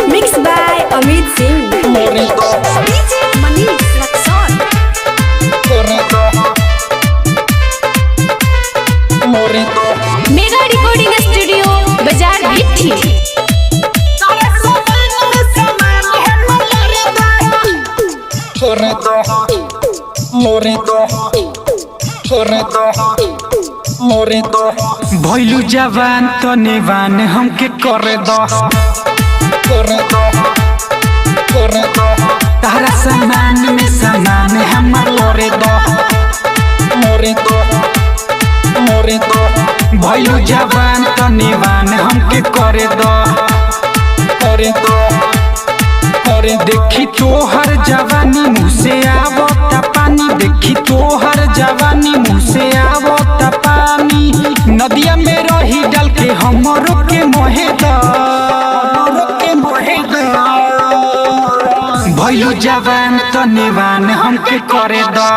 Mixed by Amit Singh. DJ Manish Raksol. Mega Recording Studio, Bazaar Bithi. भइलु जवान तो नेवान हमके करे दो तारा सामान में सामान हमर लोरे दो भइलु जवान तो नेवान हमके करे दो देखी तोहर जवानी मुँह से आवता पानी देखी तोहर जवानी मुँह से आवता पानी नदिया में रही डाल के हमरो के मोहे दा भइलु जवान तो नेवान हमके करे दा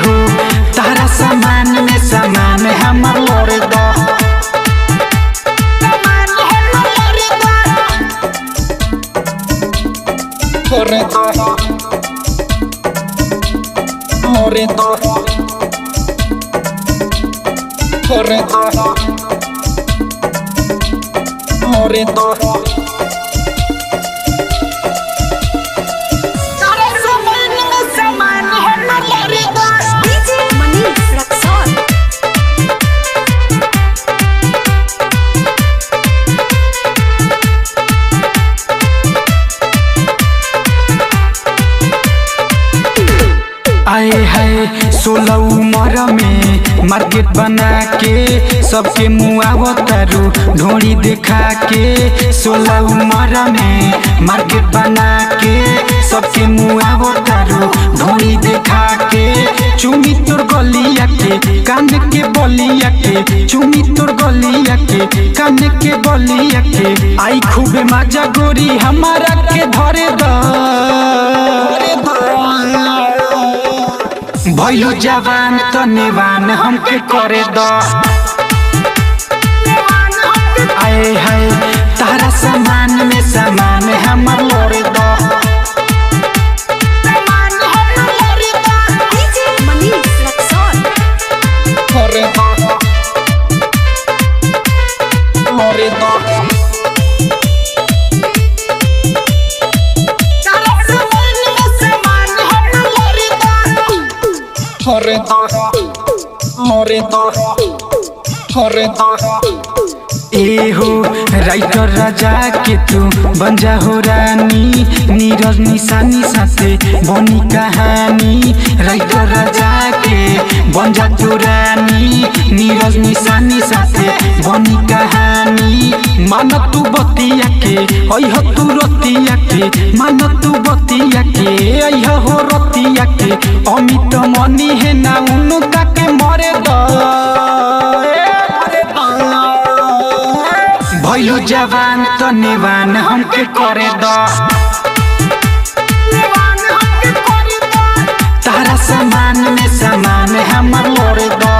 हो तारा सामान में सामान हमर लोरे दा DJ Manish Raksol. आए है 16 उम्र में मार्केट बना के सबके मुँह तारू ढोड़ी देखा के 16 उम्र में मार्केट बना के सबके मुँह तारू ढोड़ी देखा के चुमी तोर गलिया के कान के बलिया के चुमी तोर गलिया के कान के बलिया के आई खूबे मजा गोरी हमारा के धरे द भइलु जवान तो नेवान हमके करे दो आए है तारा सामान में सामान हमर लोरे दो DJ Manish Raksol. ए हो राइटर राजा के तू बंजा हो रानी नीरज निशानी साथे बनी कहानी राइटर राजा के बंजा तू रानी नीरज निशानी साथे बनी कहानी मान तू बतिया के अइह तू रतिया के मान तू बतिया के अइह हो रतिया के अमित मनी है ना उनका के मरे द भइलु जवान तो नेवान हमके करे दो तारा सामान में सामान हमर लोरे दो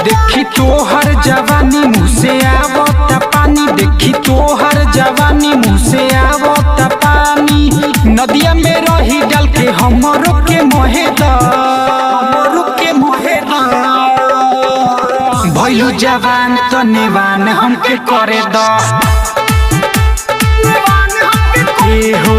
देखी तोहर जवानी मुँह से आवता पानी देखी तोहर जवानी मुँह से आवता पानी नदिया में रही डाल के हमरो के मोहे दा भइलु जवान तो नेवान हमके करे दो हो